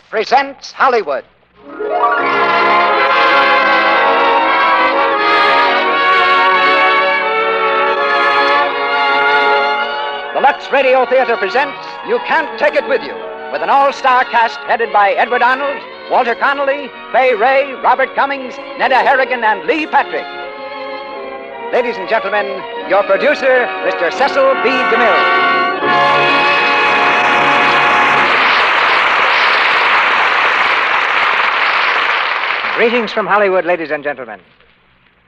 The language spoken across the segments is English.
presents Hollywood. The Lux Radio Theater presents You Can't Take It With You, with an all-star cast headed by Edward Arnold, Walter Connolly, Fay Ray, Robert Cummings, Neda Harrigan, and Lee Patrick. Ladies and gentlemen, your producer, Mr. Cecil B. DeMille. Greetings from Hollywood, ladies and gentlemen.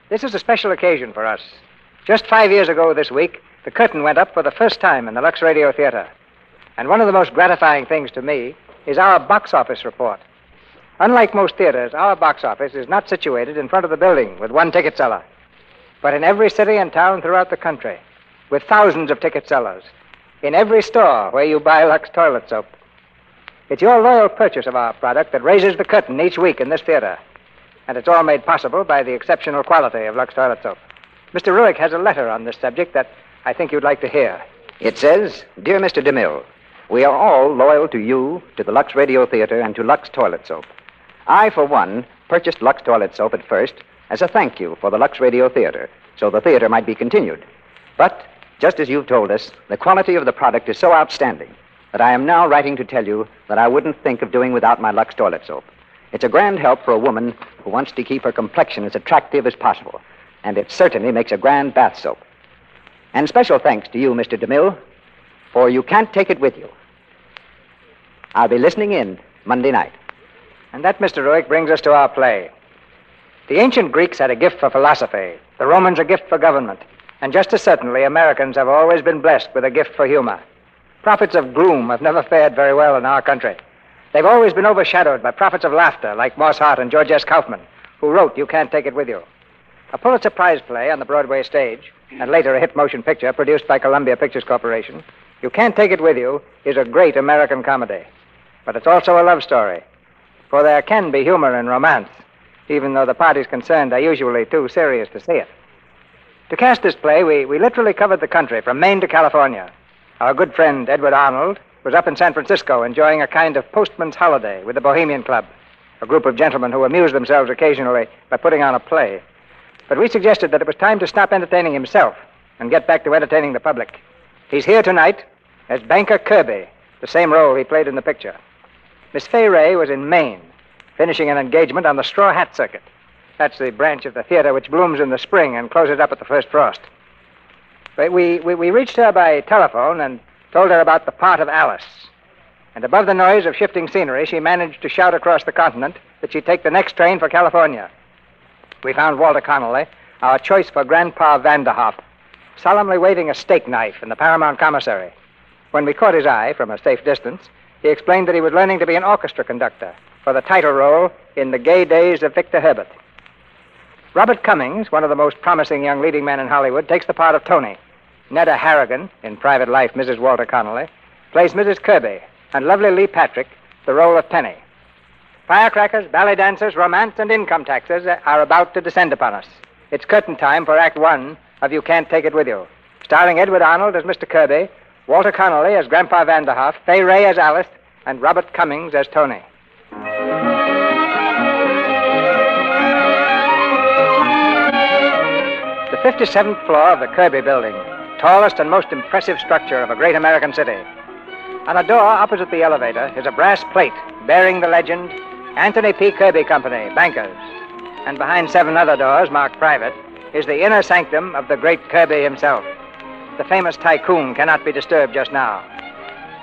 This is a special occasion for us. Just 5 years ago this week, the curtain went up for the first time in the Lux Radio Theater. And one of the most gratifying things to me is our box office report. Unlike most theaters, our box office is not situated in front of the building with one ticket seller, but in every city and town throughout the country, with thousands of ticket sellers, in every store where you buy Lux toilet soap. It's your loyal purchase of our product that raises the curtain each week in this theater. And it's all made possible by the exceptional quality of Lux toilet soap. Mr. Ruick has a letter on this subject that I think you'd like to hear. It says, Dear Mr. DeMille, we are all loyal to you, to the Lux Radio Theater, and to Lux toilet soap. I, for one, purchased Lux toilet soap at first as a thank you for the Lux Radio Theater, so the theater might be continued. But, just as you've told us, the quality of the product is so outstanding that I am now writing to tell you that I wouldn't think of doing without my Lux toilet soap. It's a grand help for a woman who wants to keep her complexion as attractive as possible, and it certainly makes a grand bath soap. And special thanks to you, Mr. DeMille, for You Can't Take It With You. I'll be listening in Monday night. And that, Mr. Ruick, brings us to our play. The ancient Greeks had a gift for philosophy, the Romans a gift for government, and just as certainly Americans have always been blessed with a gift for humor. Prophets of gloom have never fared very well in our country. They've always been overshadowed by prophets of laughter like Moss Hart and George S. Kaufman, who wrote You Can't Take It With You. A Pulitzer Prize play on the Broadway stage, and later a hit motion picture produced by Columbia Pictures Corporation, You Can't Take It With You is a great American comedy. But it's also a love story, for there can be humor in romance, even though the parties concerned are usually too serious to see it. To cast this play, we literally covered the country from Maine to California. Our good friend Edward Arnold was up in San Francisco enjoying a kind of postman's holiday with the Bohemian Club, a group of gentlemen who amuse themselves occasionally by putting on a play. But we suggested that it was time to stop entertaining himself and get back to entertaining the public. He's here tonight as Banker Kirby, the same role he played in the picture. Miss Fay Ray was in Maine, finishing an engagement on the Straw Hat Circuit. That's the branch of the theater which blooms in the spring and closes up at the first frost. But we reached her by telephone and told her about the part of Alice. And above the noise of shifting scenery, she managed to shout across the continent that she'd take the next train for California. We found Walter Connolly, our choice for Grandpa Vanderhoff, solemnly waving a steak knife in the Paramount Commissary. When we caught his eye from a safe distance, he explained that he was learning to be an orchestra conductor for the title role in The Gay Days of Victor Herbert. Robert Cummings, one of the most promising young leading men in Hollywood, takes the part of Tony. Neda Harrigan, in Private Life, Mrs. Walter Connolly, plays Mrs. Kirby, and lovely Lee Patrick, the role of Penny. Firecrackers, ballet dancers, romance, and income taxes are about to descend upon us. It's curtain time for Act One of You Can't Take It With You, starring Edward Arnold as Mr. Kirby, Walter Connolly as Grandpa Vanderhoff, Fay Ray as Alice, and Robert Cummings as Tony. The 57th floor of the Kirby Building, tallest and most impressive structure of a great American city. On a door opposite the elevator is a brass plate bearing the legend, Anthony P. Kirby Company, Bankers. And behind 7 other doors marked private is the inner sanctum of the great Kirby himself. The famous tycoon cannot be disturbed just now.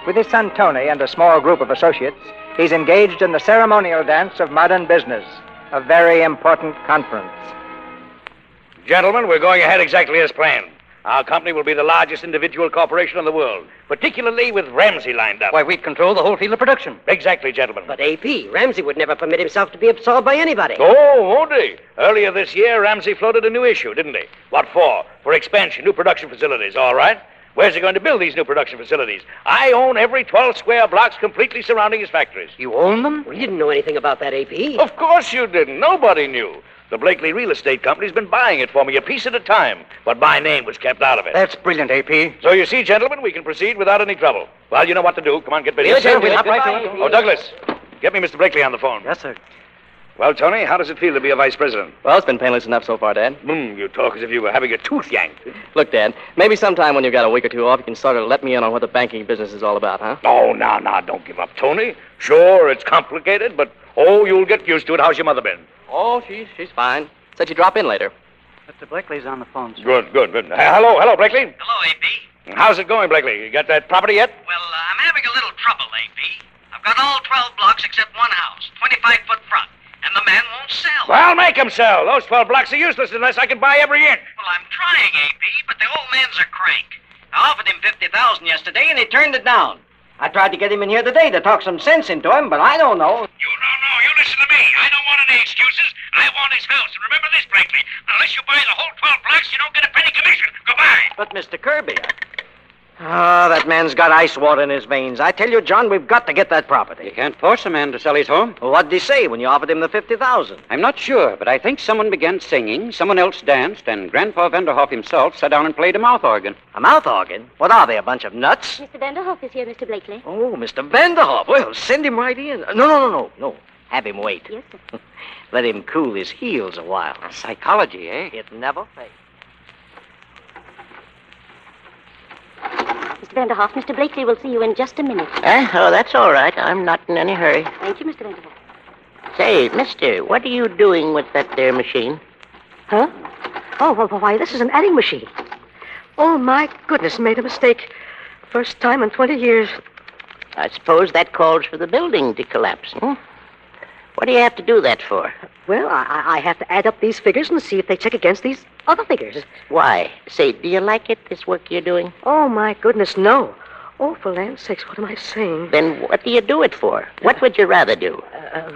With his son Tony and a small group of associates, he's engaged in the ceremonial dance of modern business, a very important conference. Gentlemen, we're going ahead exactly as planned. Our company will be the largest individual corporation in the world, particularly with Ramsey lined up. Why, we'd control the whole field of production. Exactly, gentlemen. But, AP, Ramsey would never permit himself to be absorbed by anybody. Oh, won't he? Earlier this year, Ramsey floated a new issue, didn't he? What for? For expansion, new production facilities, all right. Where's he going to build these new production facilities? I own every 12 square blocks completely surrounding his factories. You own them? We didn't know anything about that, AP. Of course you didn't. Nobody knew. The Blakely Real Estate Company's been buying it for me a piece at a time, but my name was kept out of it. That's brilliant, AP. So you see, gentlemen, we can proceed without any trouble. Well, you know what to do. Come on, get busy. Yes, sir. We'll hop right to it. Oh, Douglas, Get me Mr. Blakely on the phone. Yes, sir. Well, Tony, how does it feel to be a vice president? Well, it's been painless enough so far, Dad. You talk as if you were having a tooth yanked. Look, Dad, maybe sometime when you've got a week or two off, you can sort of let me in on what the banking business is all about, huh? Oh, now, don't give up, Tony. Sure, it's complicated, but, you'll get used to it. How's your mother been? Oh, she's fine. Said she'd drop in later. Mr. Blakely's on the phone, sir. Good. Hello, Blakely. Hello, AP. How's it going, Blakely? You got that property yet? Well, I'm having a little trouble, AP. I've got all 12 blocks except one house, 25-foot front, and the man won't sell. Well, make him sell. Those 12 blocks are useless unless I can buy every inch. Well, I'm trying, AP, but the old man's a crank. I offered him $50,000 yesterday, and he turned it down. I tried to get him in here today to talk some sense into him, but I don't know. You don't know. You listen to me. I don't want any excuses. I want his house. And remember this, Blakely. Unless you buy the whole 12 blocks, you don't get a penny commission. Goodbye. But, Mr. Kirby, that man's got ice water in his veins. I tell you, John, we've got to get that property. You can't force a man to sell his home. Well, what'd he say when you offered him the $50,000? I'm not sure, but I think someone began singing, someone else danced, and Grandpa Vanderhoff himself sat down and played a mouth organ. A mouth organ? What are they, a bunch of nuts? Mr. Vanderhoff is here, Mr. Blakely. Oh, Mr. Vanderhoff. Well, send him right in. No. Have him wait. Yes, sir. Let him cool his heels a while. Psychology, eh? It never fails. Mr. Vanderhoff, Mr. Blakely will see you in just a minute. Oh, that's all right. I'm not in any hurry. Thank you, Mr. Vanderhoff. Say, mister, what are you doing with that there machine? Huh? Oh, well, why, this is an adding machine. Oh, my goodness, made a mistake. First time in 20 years. I suppose that calls for the building to collapse, hmm? What do you have to do that for? Well, I have to add up these figures and see if they check against these other figures. Why? Say, do you like it, this work you're doing? Oh, my goodness, no. Oh, for land's sakes, what am I saying? Then what do you do it for? What would you rather do?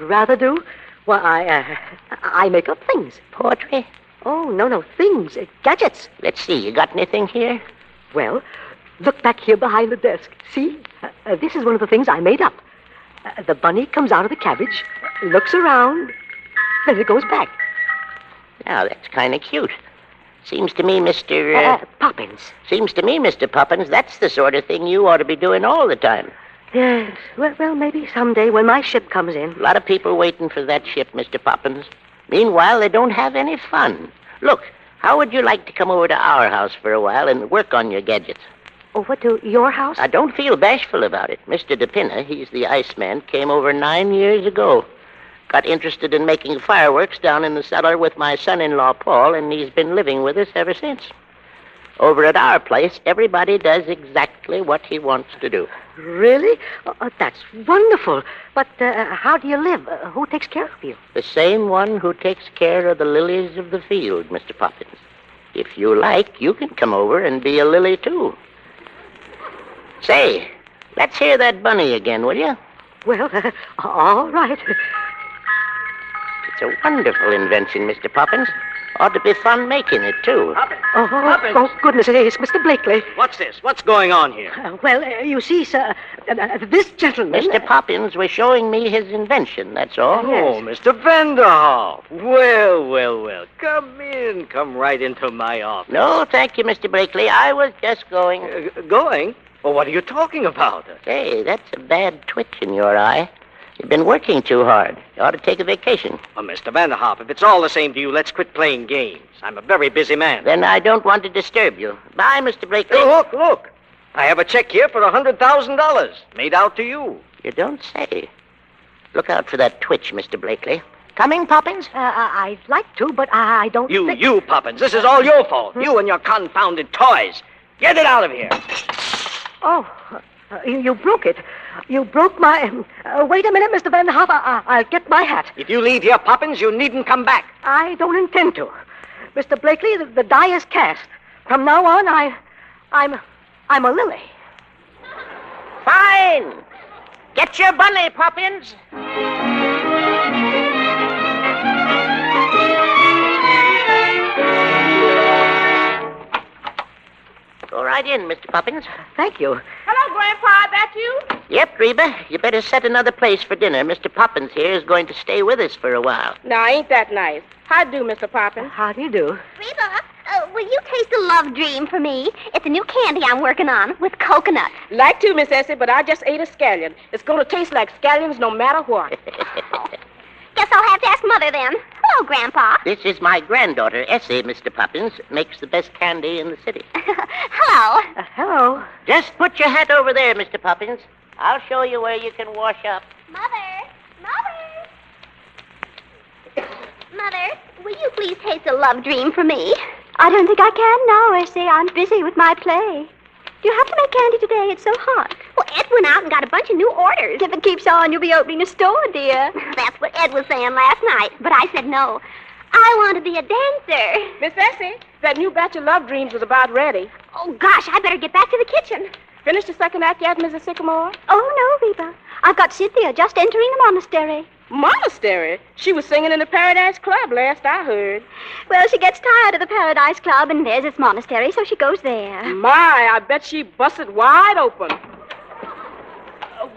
Rather do? Well, I make up things. Poetry? Oh, no, things, gadgets. Let's see, you got anything here? Well, look back here behind the desk. See? This is one of the things I made up. The bunny comes out of the cabbage, looks around, then it goes back. Now, that's kind of cute. Seems to me, Mr. Poppins. Seems to me, Mr. Poppins, that's the sort of thing you ought to be doing all the time. Yes. Well, maybe someday when my ship comes in. A lot of people waiting for that ship, Mr. Poppins. Meanwhile, they don't have any fun. Look, how would you like to come over to our house for a while and work on your gadgets? Over to your house? Now, don't feel bashful about it. Mr. DePinna, he's the Iceman, came over 9 years ago. Got interested in making fireworks down in the cellar with my son-in-law, Paul, and he's been living with us ever since. Over at our place, everybody does exactly what he wants to do. Really? That's wonderful. But how do you live? Who takes care of you? The same one who takes care of the lilies of the field, Mr. Poppins. If you like, you can come over and be a lily, too. Say, let's hear that bunny again, will you? Well, all right. It's a wonderful invention, Mr. Poppins. Ought to be fun making it, too. Poppins. Oh, goodness, it's Mr. Blakely. What's this? What's going on here? Well, you see, sir, this gentleman... Mr. Poppins was showing me his invention, that's all. Oh, Mr. Vanderhoff. Well. Come in. Come right into my office. No, thank you, Mr. Blakely. I was just going... Going? Well, what are you talking about? Say, that's a bad twitch in your eye. You've been working too hard. You ought to take a vacation. Well, Mr. Vanderhoff, if it's all the same to you, let's quit playing games. I'm a very busy man. Then I don't want to disturb you. Bye, Mr. Blakely. Hey, look. I have a check here for $100,000 made out to you. You don't say. Look out for that twitch, Mr. Blakely. Coming, Poppins? I'd like to, but I don't think... You, Poppins, this is all your fault. You and your confounded toys. Get it out of here. Oh, you broke it. You broke my... wait a minute, Mr. Vanderhoff. I'll get my hat. If you leave here, Poppins, you needn't come back. I don't intend to. Mr. Blakely, the die is cast. From now on, I'm a lily. Fine. Get your bunny, Poppins. Go right in, Mr. Poppins. Thank you. Hello, Grandpa. That you? Yep, Reba. You better set another place for dinner. Mr. Poppins here is going to stay with us for a while. No, ain't that nice. How do, Mr. Poppins? How do you do? Reba, Will you taste a love dream for me? It's a new candy I'm working on with coconut. Like to, Miss Essie, but I just ate a scallion. It's going to taste like scallions no matter what. Guess I'll have to ask Mother then. Hello, Grandpa. This is my granddaughter, Essie, Mr. Poppins. Makes the best candy in the city. Hello. Hello. Just put your hat over there, Mr. Poppins. I'll show you where you can wash up. Mother. Mother, will you please taste a love dream for me? I don't think I can now, Essie. I'm busy with my play. You have to make candy today. It's so hot. Well, Ed went out and got a bunch of new orders. If it keeps on, you'll be opening a store, dear. That's what Ed was saying last night, but I said no. I want to be a dancer. Miss Essie, that new batch of love dreams was about ready. Oh, gosh, I better get back to the kitchen. Finished the second act yet, Mrs. Sycamore? Oh, no, Reba. I've got Cynthia just entering the monastery. Monastery? She was singing in the Paradise Club last I heard. Well, she gets tired of the Paradise Club, and there's its monastery, so she goes there. My, I bet she busted wide open.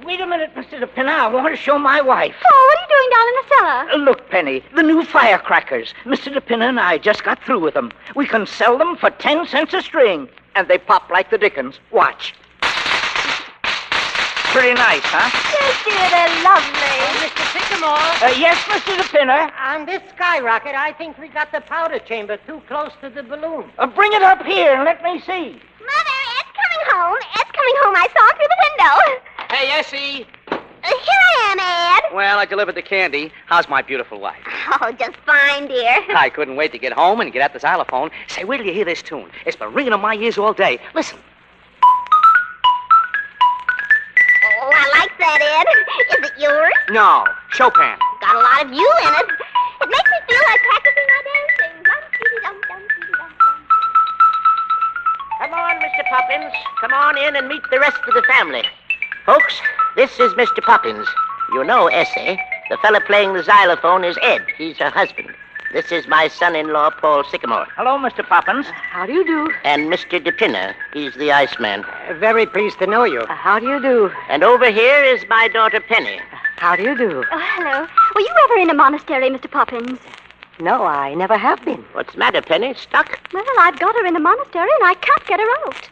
Wait a minute, Mr. DePinna. I want to show my wife. Oh, what are you doing down in the cellar? Look, Penny, the new firecrackers. Mr. DePinna and I just got through with them. We can sell them for 10 cents a string, and they pop like the dickens. Watch. Pretty nice, huh? Yes, dear, they're lovely. Mr. Sycamore? Yes, Mr. DePinna? On this skyrocket, I think we got the powder chamber too close to the balloon. Bring it up here and let me see. Mother, Ed's coming home. Ed's coming home. I saw him through the window. Hey, Essie. Here I am, Ed. Well, I delivered the candy. How's my beautiful wife? Oh, just fine, dear. I couldn't wait to get home and get at the xylophone. Say, wait till you hear this tune. It's been ringing in my ears all day. Listen. Oh, I like that, Ed. Is it yours? No, Chopin. Got a lot of you in it. It makes me feel like practicing my dancing. Dum-dee-dum-dum-dee-dum-dum. Come on, Mr. Poppins. Come on in and meet the rest of the family. Folks, this is Mr. Poppins. You know Essie. The fella playing the xylophone is Ed. He's her husband. This is my son-in-law, Paul Sycamore. Hello, Mr. Poppins. How do you do? And Mr. DePinna. He's the Iceman. Very pleased to know you. How do you do? And over here is my daughter, Penny. How do you do? Oh, hello. Were you ever in a monastery, Mr. Poppins? No, I never have been. What's the matter, Penny? Stuck? Well, I've got her in the monastery, and I can't get her out.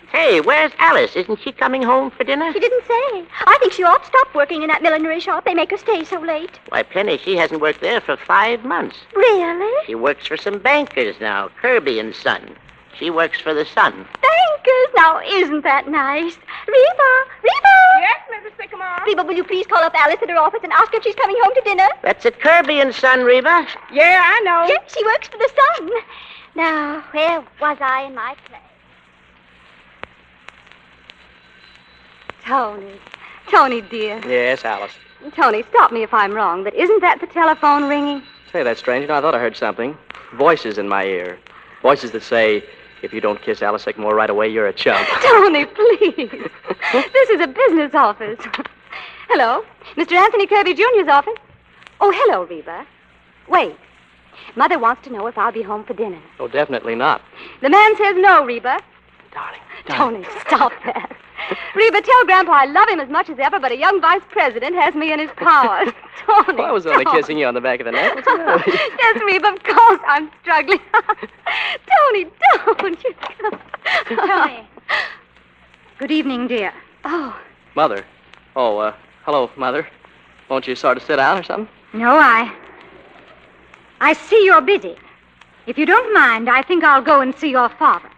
Hey, where's Alice? Isn't she coming home for dinner? She didn't say. I think she ought to stop working in that millinery shop. They make her stay so late. Why, Penny, she hasn't worked there for 5 months. Really? She works for some bankers now, Kirby and Son. She works for the Sun. Bankers? Now, isn't that nice? Reba! Reba! Yes, Mrs. Sycamore? Reba, will you please call up Alice at her office and ask her if she's coming home to dinner? That's at Kirby and Son, Reba. Yeah, I know. Yes, she works for the Sun. Now, where was I in my play? Tony, dear. Yes, Alice. Tony, stop me if I'm wrong, but isn't that the telephone ringing? Say, that's strange. You know, I thought I heard something. Voices in my ear. Voices that say, if you don't kiss Alice Sycamore right away, you're a chump. Tony, please. This is a business office. Hello, Mr. Anthony Kirby Jr.'s office. Oh, hello, Reba. Wait. Mother wants to know if I'll be home for dinner. Oh, definitely not. The man says no, Reba. Darling. Tony, stop that. Reba, tell Grandpa I love him as much as ever, but a young vice president has me in his power. Tony, Well, I was only kissing you on the back of the neck. What's the matter with you? Yes, Reba, of course I'm struggling. Tony, don't you come. Tony. Good evening, dear. Oh. Mother. Oh, hello, Mother. Won't you sort of sit down or something? No, I see you're busy. If you don't mind, I think I'll go and see your father.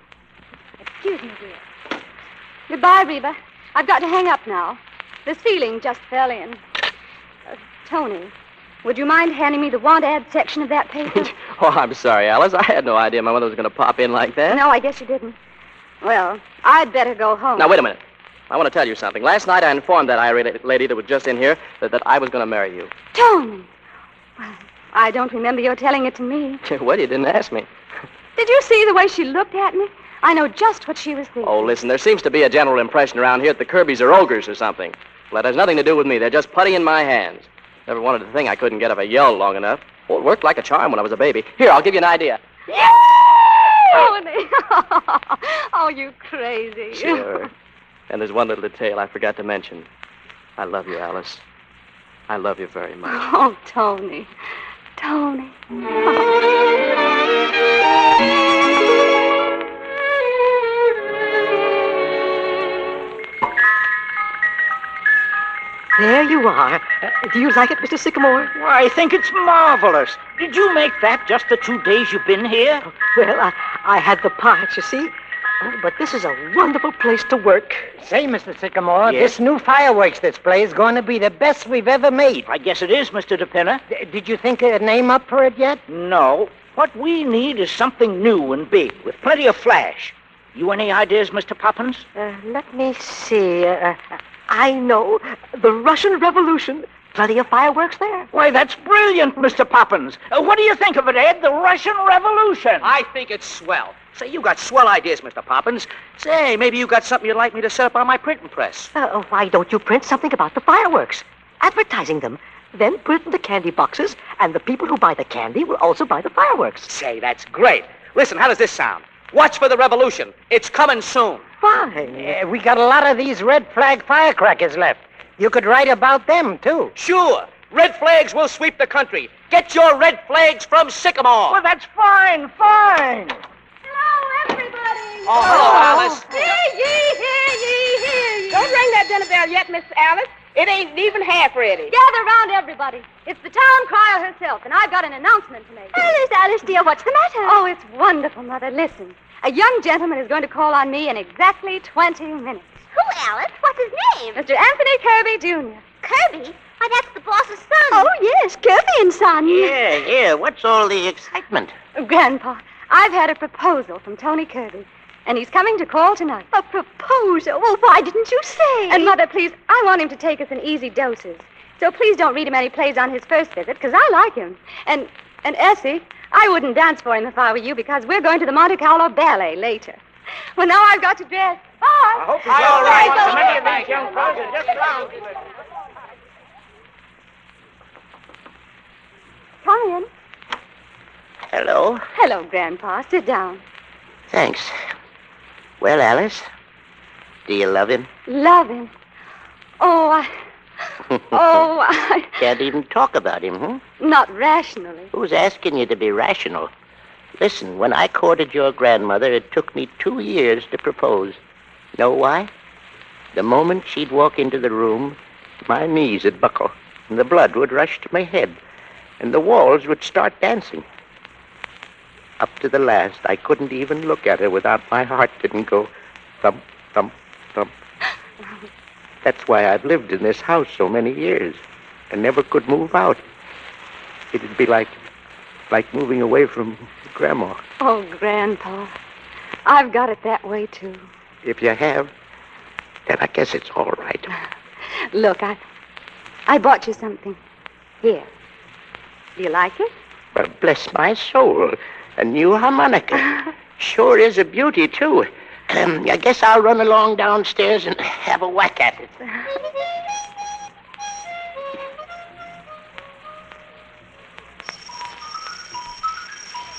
Excuse me, dear. Goodbye, Reba. I've got to hang up now. The ceiling just fell in. Tony, would you mind handing me the want ad section of that paper? Oh, I'm sorry, Alice. I had no idea my mother was going to pop in like that. No, I guess you didn't. Well, I'd better go home. Now, wait a minute. I want to tell you something. Last night I informed that irate lady that was just in here that I was going to marry you. Tony! Well, I don't remember your telling it to me. Well, you didn't ask me. Did you see the way she looked at me? I know just what she was thinking. Oh, listen, there seems to be a general impression around here that the Kirbys are ogres or something. Well, that has nothing to do with me. They're just putty in my hands. Never wanted to think I couldn't get if I yelled long enough. Oh, it worked like a charm when I was a baby. Here, I'll give you an idea. Tony! Oh, you crazy. Sure. And there's one little detail I forgot to mention. I love you, Alice. I love you very much. Oh, Tony. Tony. you are. Do you like it, Mr. Sycamore? Why, I think it's marvelous. Did you make that just the 2 days you've been here? Well, I had the parts, you see. Oh, but this is a wonderful place to work. Say, Mr. Sycamore, Yes? this new fireworks display is going to be the best we've ever made. I guess it is, Mr. DePinna. Did you think of a name up for it yet? No. What we need is something new and big, with plenty of flash. You any ideas, Mr. Poppins? Let me see. I know. The Russian Revolution. Plenty of fireworks there. Why, that's brilliant, Mr. Poppins. What do you think of it, Ed? The Russian Revolution. I think it's swell. Say, you got swell ideas, Mr. Poppins. Say, maybe you got something you'd like me to set up on my printing press. Why don't you print something about the fireworks? Advertising them. Then put it in the candy boxes, and the people who buy the candy will also buy the fireworks. Say, that's great. Listen, how does this sound? Watch for the revolution. It's coming soon. Fine. We got a lot of these red flag firecrackers left. You could write about them, too. Sure. Red flags will sweep the country. Get your red flags from Sycamore. Well, that's fine, fine. Hello, everybody. Oh, hello, Alice. Hear ye. Don't ring that dinner bell yet, Miss Alice. It ain't even half ready. Gather round, everybody. It's the town crier herself, and I've got an announcement to make. Alice, dear, what's the matter? Oh, it's wonderful, Mother. Listen. A young gentleman is going to call on me in exactly 20 minutes. Who, Alice? What's his name? Mr. Anthony Kirby, Jr. Kirby? Why, that's the boss's son. Oh, yes, Kirby and Son. Yeah, what's all the excitement? Grandpa, I've had a proposal from Tony Kirby, and he's coming to call tonight. A proposal? Well, why didn't you say? And, Mother, please, I want him to take us in easy doses. So please don't read him any plays on his first visit, because I like him. And Essie, I wouldn't dance for him if I were you, because we're going to the Monte Carlo Ballet later. Well, now I've got to dress. Bye. I hope he's all right. So many of these young fellows are just lousy. Come in. Hello. Hello, Grandpa. Sit down. Thanks. Well, Alice, do you love him? Love him. Oh, I Can't even talk about him, huh? Not rationally. Who's asking you to be rational? Listen, when I courted your grandmother, it took me 2 years to propose. Know why? The moment she'd walk into the room, my knees would buckle, and the blood would rush to my head, and the walls would start dancing. Up to the last, I couldn't even look at her without my heart didn't go thump, thump, thump. That's why I've lived in this house so many years and never could move out. It'd be like moving away from Grandma. Oh, Grandpa, I've got it that way, too. If you have, then I guess it's all right. Look, I bought you something. Here. Do you like it? Well, bless my soul. A new harmonica. Sure is a beauty, too. I guess I'll run along downstairs and have a whack at it.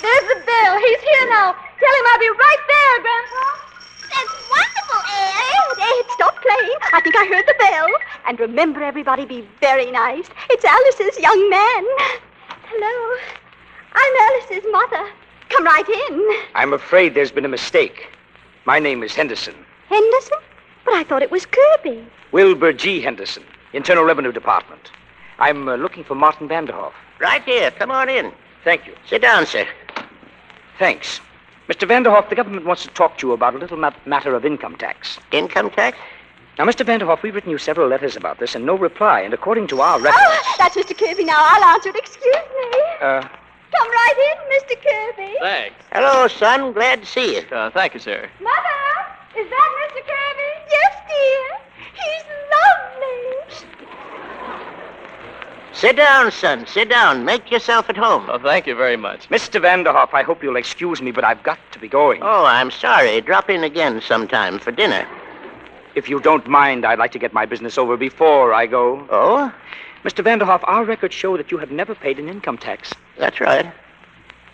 There's the bell. He's here now. Tell him I'll be right there, Grandpa. That's wonderful, Ed. Stop playing. I think I heard the bell. And remember, everybody, be very nice. It's Alice's young man. Hello. I'm Alice's mother. Come right in. I'm afraid there's been a mistake. My name is Henderson. Henderson? But I thought it was Kirby. Wilbur G. Henderson, Internal Revenue Department. I'm looking for Martin Vanderhoff. Right here. Come on in. Thank you. Sit down, sir. Thanks. Mr. Vanderhoff, the government wants to talk to you about a little matter of income tax. Income tax? Now, Mr. Vanderhoff, we've written you several letters about this and no reply. And according to our records... Oh, that's Mr. Kirby now. I'll answer it. Excuse me. Come right in, Mr. Kirby. Thanks. Hello, son. Glad to see you. Thank you, sir. Mother, is that Mr. Kirby? Yes, dear. He's lovely. Sit down, son. Sit down. Make yourself at home. Oh, thank you very much. Mr. Vanderhoff, I hope you'll excuse me, but I've got to be going. Oh, I'm sorry. Drop in again sometime for dinner. If you don't mind, I'd like to get my business over before I go. Oh? Mr. Vanderhoff, our records show that you have never paid an income tax. That's right.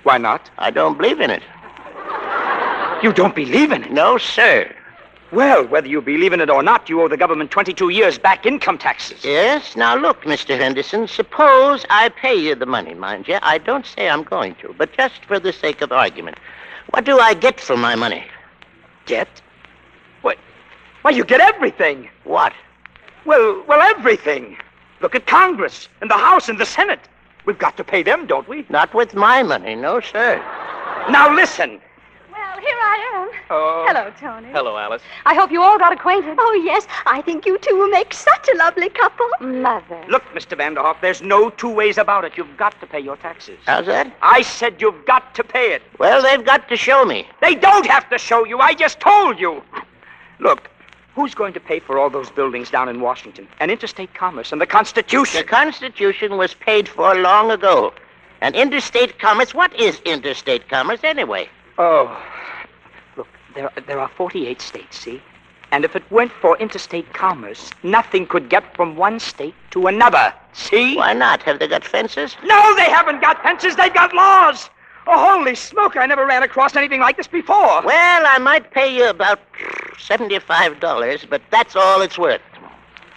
Why not? I don't believe in it. You don't believe in it? No, sir. Well, whether you believe in it or not, you owe the government 22 years back income taxes. Yes? Now, look, Mr. Henderson, suppose I pay you the money, mind you. I don't say I'm going to, but just for the sake of argument. What do I get for my money? Get? What? Why, you get everything. What? Well, everything. Look at Congress and the House and the Senate. We've got to pay them, don't we? Not with my money, no, sir. Now listen. Well, here I am. Oh. Hello, Tony. Hello, Alice. I hope you all got acquainted. Oh, yes. I think you two will make such a lovely couple. Mother. Look, Mr. Vanderhoff, there's no two ways about it. You've got to pay your taxes. How's that? I said you've got to pay it. Well, they've got to show me. They don't have to show you. I just told you. Look, who's going to pay for all those buildings down in Washington? And interstate commerce and the Constitution. The Constitution was paid for long ago. And interstate commerce, what is interstate commerce anyway? Oh, look, there are 48 states, see? And if it weren't for interstate commerce, nothing could get from one state to another, see? Why not? Have they got fences? No, they haven't got fences. They've got laws. Oh, holy smoke, I never ran across anything like this before. Well, I might pay you about $75, but that's all it's worth.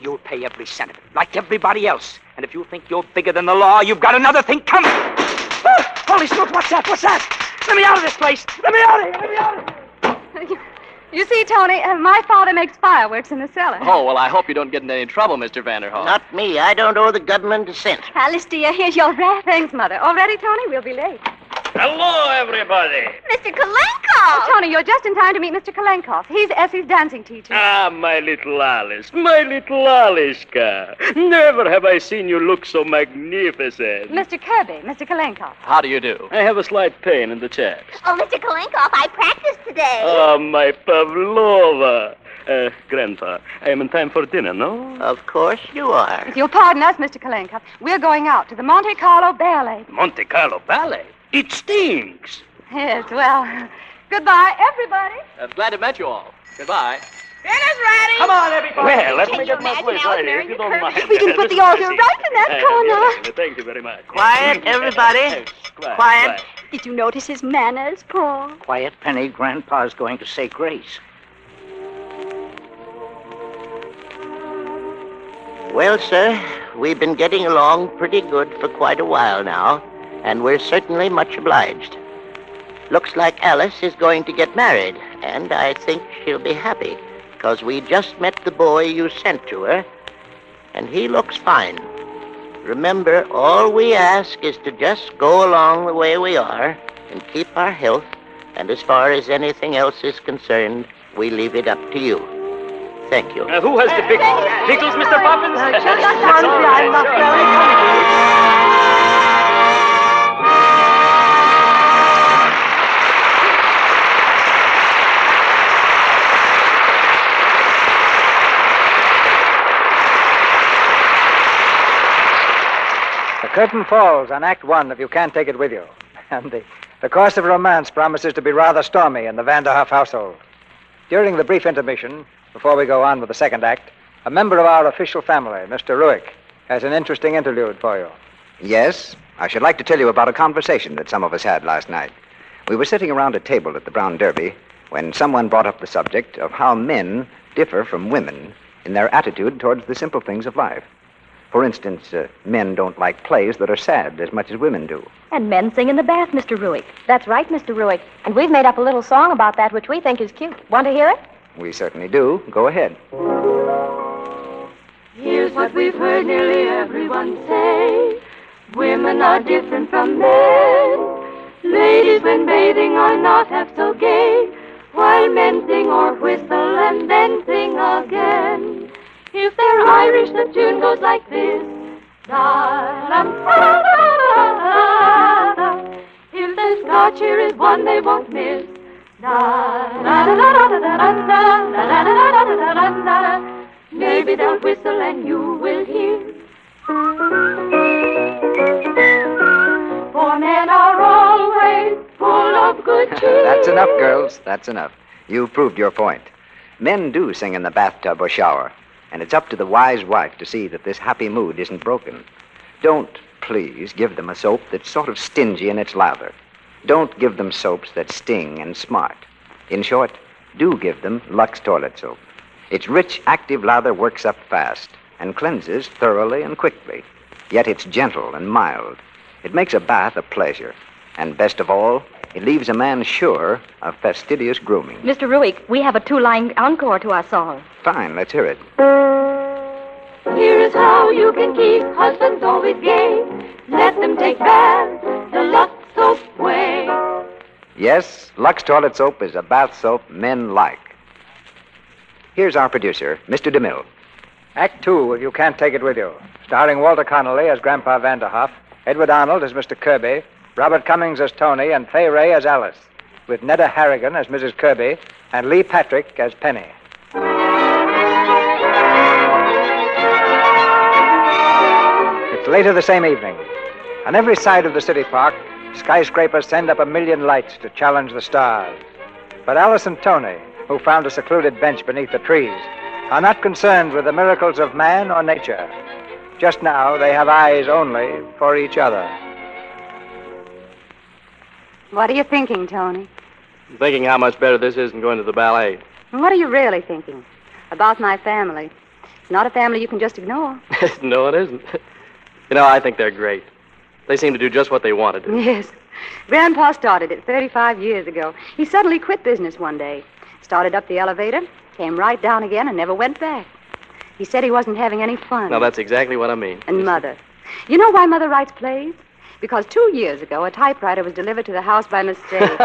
You'll pay every cent of it, like everybody else. And if you think you're bigger than the law, you've got another thing coming. Oh, holy smoke, what's that? What's that? Let me out of this place. Let me out of here. Let me out of here. You see, Tony, my father makes fireworks in the cellar. Oh, well, I hope you don't get into any trouble, Mr. Vanderhoff. Not me. I don't owe the government a cent. Alice, dear, here's your wrap. Thanks, Mother. All ready, Tony? We'll be late. Hello, everybody. Mr. Kalenko! Oh, Tony, you're just in time to meet Mr. Kalenkoff. He's Essie's dancing teacher. Ah, my little Alice, my little Aliska. Never have I seen you look so magnificent. Mr. Kirby, Mr. Kalenkoff. How do you do? I have a slight pain in the chest. Oh, Mr. Kalenkoff, I practiced today. Ah, my Pavlova. Grandpa, I am in time for dinner, no? Of course you are. If you'll pardon us, Mr. Kalenkoff, we're going out to the Monte Carlo Ballet. Monte Carlo Ballet? It stinks. Yes, well, goodbye, everybody. Glad to meet you all. Goodbye. Dinner's ready. Come on, everybody. Well, let Can me you get my imagine place Alice right here, marrying if you the don't Kirby? mind. We can put the altar right in that corner. Yes, thank you very much. Quiet, everybody. Quiet. Did you notice his manners, Paul? Quiet, Penny. Grandpa's going to say grace. Well, sir, we've been getting along pretty good for quite a while now, and we're certainly much obliged. Looks like Alice is going to get married, and I think she'll be happy, because we just met the boy you sent to her, and he looks fine. Remember, all we ask is to just go along the way we are and keep our health, and as far as anything else is concerned, we leave it up to you. Thank you. Who has the pickles, Mr. Poppins? I'm not very hungry. The curtain falls on Act One if you can't take it with you. And the course of romance promises to be rather stormy in the Vanderhoff household. During the brief intermission, before we go on with the second act, a member of our official family, Mr. Ruick, has an interesting interlude for you. Yes, I should like to tell you about a conversation that some of us had last night. We were sitting around a table at the Brown Derby when someone brought up the subject of how men differ from women in their attitude towards the simple things of life. For instance, men don't like plays that are sad as much as women do. And men sing in the bath, Mr. Ruick. That's right, Mr. Ruick. And we've made up a little song about that which we think is cute. Want to hear it? We certainly do. Go ahead. Here's what we've heard nearly everyone say. Women are different from men. Ladies, when bathing, are not half so gay. While men sing or whistle and then sing again. If they're Irish, the tune goes like this. If they're Scotch, here is one they won't miss. Maybe they'll whistle and you will hear. For men are always full of good cheer. That's enough, girls. That's enough. You've proved your point. Men do sing in the bathtub or shower. And it's up to the wise wife to see that this happy mood isn't broken. Don't, please, give them a soap that's sort of stingy in its lather. Don't give them soaps that sting and smart. In short, do give them LUX toilet soap. Its rich, active lather works up fast and cleanses thoroughly and quickly. Yet it's gentle and mild. It makes a bath a pleasure. And best of all, it leaves a man sure of fastidious grooming. Mr. Ruick, we have a two-line encore to our song. Fine, let's hear it. Here is how you can keep husbands always gay. Let them take baths the Lux soap way. Yes, Lux Toilet Soap is a bath soap men like. Here's our producer, Mr. DeMille. Act 2, if you can't take it with you. Starring Walter Connolly as Grandpa Vanderhoff, Edward Arnold as Mr. Kirby, Robert Cummings as Tony, and Fay Ray as Alice, with Netta Harrigan as Mrs. Kirby, and Lee Patrick as Penny. It's later the same evening. On every side of the city park, skyscrapers send up a million lights to challenge the stars. But Alice and Tony, who found a secluded bench beneath the trees, are not concerned with the miracles of man or nature. Just now, they have eyes only for each other. What are you thinking, Tony? I'm thinking how much better this is than going to the ballet. And what are you really thinking? About my family. It's not a family you can just ignore. No, it isn't. You know, I think they're great. They seem to do just what they want to do. Yes. Grandpa started it 35 years ago. He suddenly quit business one day. Started up the elevator, came right down again, and never went back. He said he wasn't having any fun. Now, that's exactly what I mean. And Mother. You know why Mother writes plays? Because 2 years ago, a typewriter was delivered to the house by mistake.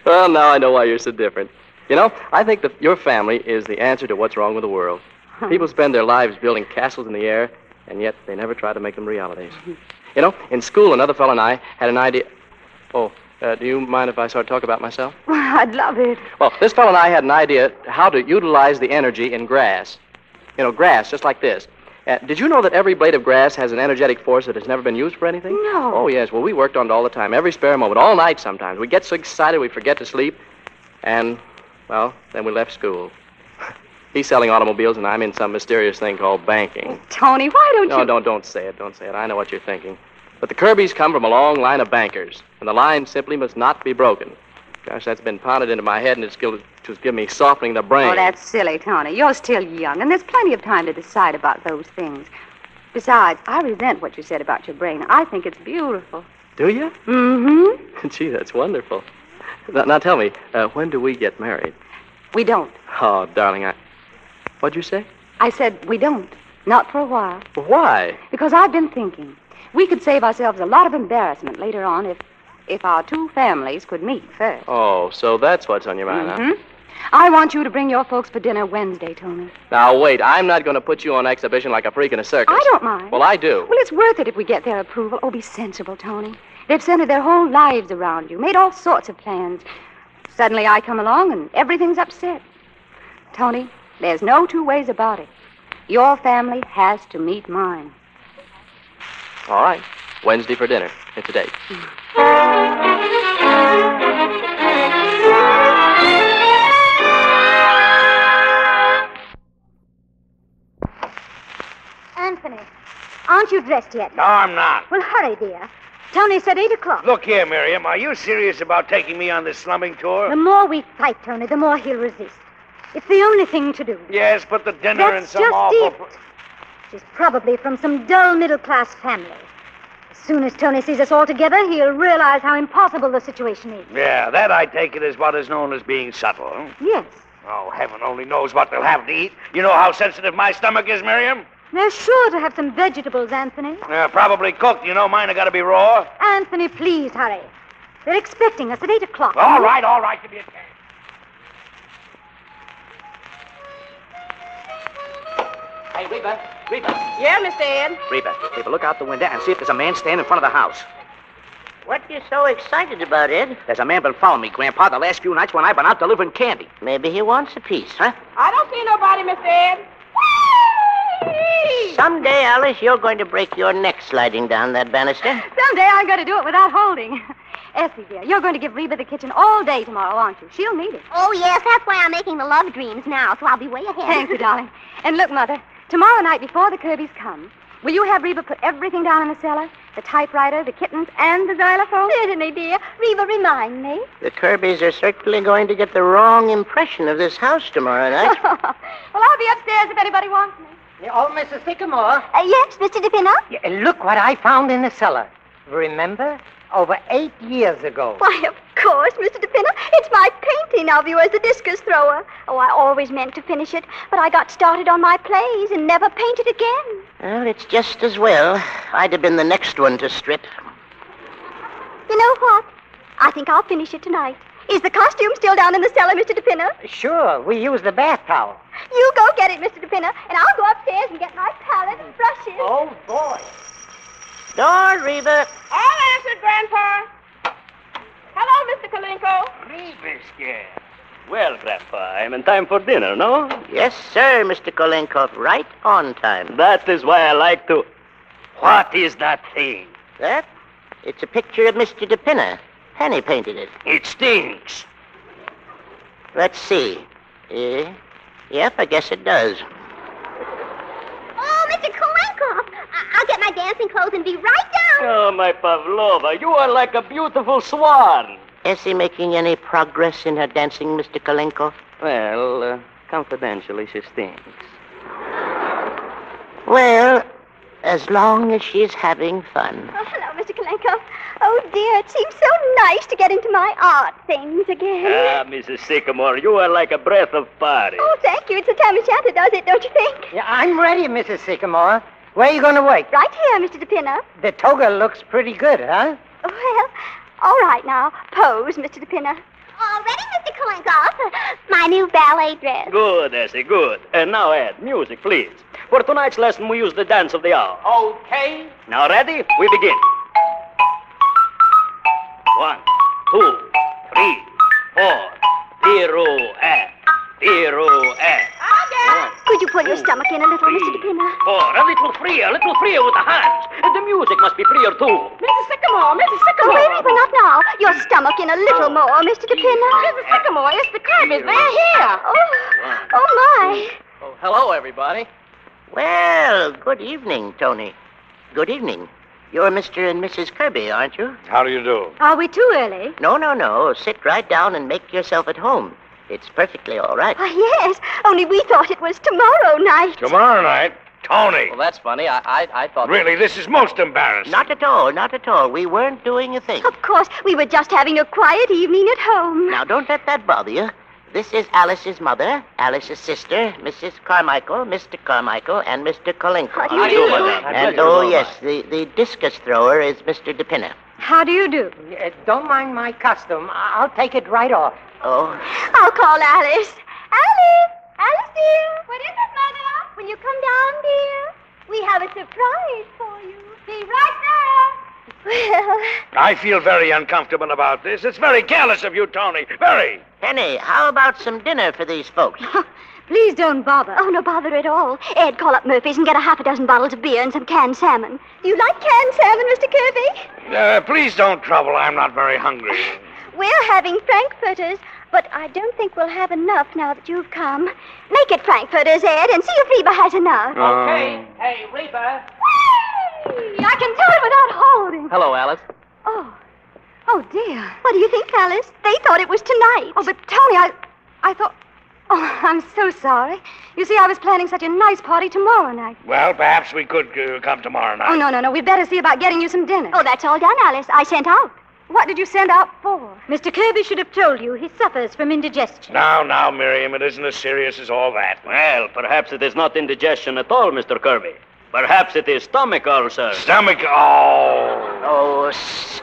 Well, now I know why you're so different. You know, I think that your family is the answer to what's wrong with the world. People spend their lives building castles in the air, and yet they never try to make them realities. You know, in school, another fellow and I had an idea. Oh, do you mind if I start talking about myself? I'd love it. Well, this fellow and I had an idea how to utilize the energy in grass. You know, grass, just like this. Did you know that every blade of grass has an energetic force that has never been used for anything? No. Oh, yes. Well, we worked on it all the time, every spare moment, all night sometimes. We get so excited we forget to sleep. And, well, then we left school. He's selling automobiles, and I'm in some mysterious thing called banking. Tony, why don't you... No, don't say it. Don't say it. I know what you're thinking. But the Kirbys come from a long line of bankers, and the line simply must not be broken. Gosh, that's been pounded into my head, and it's just given me softening the brain. Oh, that's silly, Tony. You're still young, and there's plenty of time to decide about those things. Besides, I resent what you said about your brain. I think it's beautiful. Do you? Mm-hmm. Gee, that's wonderful. Now tell me, when do we get married? We don't. Oh, darling, What'd you say? I said we don't. Not for a while. Why? Because I've been thinking. We could save ourselves a lot of embarrassment later on if our two families could meet first. Oh, so that's what's on your mind, huh? I want you to bring your folks for dinner Wednesday, Tony. Now, wait. I'm not going to put you on exhibition like a freak in a circus. I don't mind. Well, I do. Well, it's worth it if we get their approval. Oh, be sensible, Tony. They've centered their whole lives around you, made all sorts of plans. Suddenly I come along and everything's upset. Tony, there's no two ways about it. Your family has to meet mine. All right. Wednesday for dinner. It's a date. Anthony, aren't you dressed yet? No, I'm not. Well, hurry, dear. Tony said 8 o'clock. Look here, Miriam. Are you serious about taking me on this slumming tour? The more we fight, Tony, the more he'll resist. It's the only thing to do. Yes, but the dinner in That's some just awful... it. She's probably from some dull middle-class family. As soon as Tony sees us all together, he'll realize how impossible the situation is. Yeah, that I take it as what is known as being subtle. Huh? Yes. Oh, heaven only knows what they'll have to eat. You know how sensitive my stomach is, Miriam? They're sure to have some vegetables, Anthony. Probably cooked. You know, mine have got to be raw. Anthony, please hurry. They're expecting us at 8 o'clock. All right. Give me a chance. Hey, Reba. Yeah, Mr. Ed? Reba, look out the window and see if there's a man standing in front of the house. What you so excited about, Ed? There's a man been following me, Grandpa, the last few nights when I've been out delivering candy. Maybe he wants a piece. Huh? I don't see nobody, Mr. Ed. Whee! Someday, Alice, you're going to break your neck sliding down that banister. Someday I'm going to do it without holding. Effie, dear, you're going to give Reba the kitchen all day tomorrow, aren't you? She'll need it. Oh, yes, that's why I'm making the love dreams now, so I'll be way ahead. Thank you, darling. And look, Mother, tomorrow night before the Kirbys come, will you have Reba put everything down in the cellar? The typewriter, the kittens, and the xylophone? Certainly, dear. Reba, remind me. The Kirbys are certainly going to get the wrong impression of this house tomorrow night. Well, I'll be upstairs if anybody wants me. Oh, Mrs. Sycamore. Yes, Mr. DePinner? Yeah, look what I found in the cellar. Remember? Over 8 years ago. Why, of course, Mr. DePinner. It's my painting of you as the discus thrower. Oh, I always meant to finish it, but I got started on my plays and never painted again. Well, it's just as well. I'd have been the next one to strip. You know what? I think I'll finish it tonight. Is the costume still down in the cellar, Mr. DePinner? Sure, we use the bath towel. You go get it, Mr. DePinner, and I'll go upstairs and get my palette and brushes. Oh, boy. Door, Reba. I'll answer, Grandpa. Hello, Mr. Kalinko. Reba's here. Well, Grandpa, I'm in time for dinner, no? Yes, sir, Mr. Kolenkov. Right on time. That is why I like to... What is that thing? That? It's a picture of Mr. DePinner. Penny painted it. It stinks. Let's see. Yep, I guess it does. Oh, Mr. Kalinko, I'll get my dancing clothes and be right down. Oh, my Pavlova, you are like a beautiful swan. Is he making any progress in her dancing, Mr. Kolenkov? Well, confidentially, she stinks. Well, as long as she's having fun. Oh, hello, Mr. Kalenko. Oh, dear, it seems so nice to get into my art things again. Ah, Mrs. Sycamore, you are like a breath of Paris. Oh, thank you. It's the tam o' shanter does it, don't you think? Yeah, I'm ready, Mrs. Sycamore. Where are you going to work? Right here, Mr. DePinner. The toga looks pretty good, huh? Well, all right now. Pose, Mr. DePinner. All ready, Mr. Kalenko. My new ballet dress. Good, Essie, good. And now, Ed, music, please. For tonight's lesson, we use the dance of the hour. Okay. Now, ready? We begin. 1, 2, 3, 4. Pirouette. Pirouette. Could you pull your stomach in a little, Mr. DePinner? 4. A little freer with the hands. The music must be freer, too. Mrs. Sycamore, Mrs. Oh, Sycamore. wait, not now. Your stomach in a little more, Mr. DePinner. Mrs. Sycamore, it's the Kirbys. They're here. Oh, my. Oh, hello, everybody. Well, good evening, Tony. Good evening. You're Mr. and Mrs. Kirby, aren't you? How do you do? Are we too early? No. Sit right down and make yourself at home. It's perfectly all right. Why, yes, only we thought it was tomorrow night. Tomorrow night? Tony! Well, that's funny. I thought... Really, this is most embarrassing. Not at all. We weren't doing a thing. Of course, we were just having a quiet evening at home. Now, don't let that bother you. This is Alice's mother, Alice's sister, Mrs. Carmichael, Mr. Carmichael, and Mr. Kolenko. How do you do? And, yes, the discus thrower is Mr. DePinner. How do you do? Don't mind my costume. I'll take it right off. Oh. I'll call Alice. Alice, dear. What is it, Mother? Will you come down, dear? We have a surprise for you. Be right there. Well... I feel very uncomfortable about this. It's very careless of you, Tony. Very. Penny, how about some dinner for these folks? Please don't bother. Oh, no bother at all. Ed, call up Murphy's and get a half a dozen bottles of beer and some canned salmon. Do you like canned salmon, Mr. Kirby? Please don't trouble. I'm not very hungry. We're having frankfurters, but I don't think we'll have enough now that you've come. Make it frankfurters, Ed, and see if Reba has enough. Okay. Hey, Reba. I can tell it without holding. Hello, Alice. Oh, dear. What do you think, Alice? They thought it was tonight. Oh, but Tony, I thought... Oh, I'm so sorry. You see, I was planning such a nice party tomorrow night. Well, perhaps we could come tomorrow night. Oh, no. We'd better see about getting you some dinner. Oh, that's all done, Alice. I sent out. What did you send out for? Mr. Kirby should have told you. He suffers from indigestion. Now, Miriam, it isn't as serious as all that. Well, perhaps it is not indigestion at all, Mr. Kirby. Perhaps it is stomach ulcer. Stomach... Oh. Oh,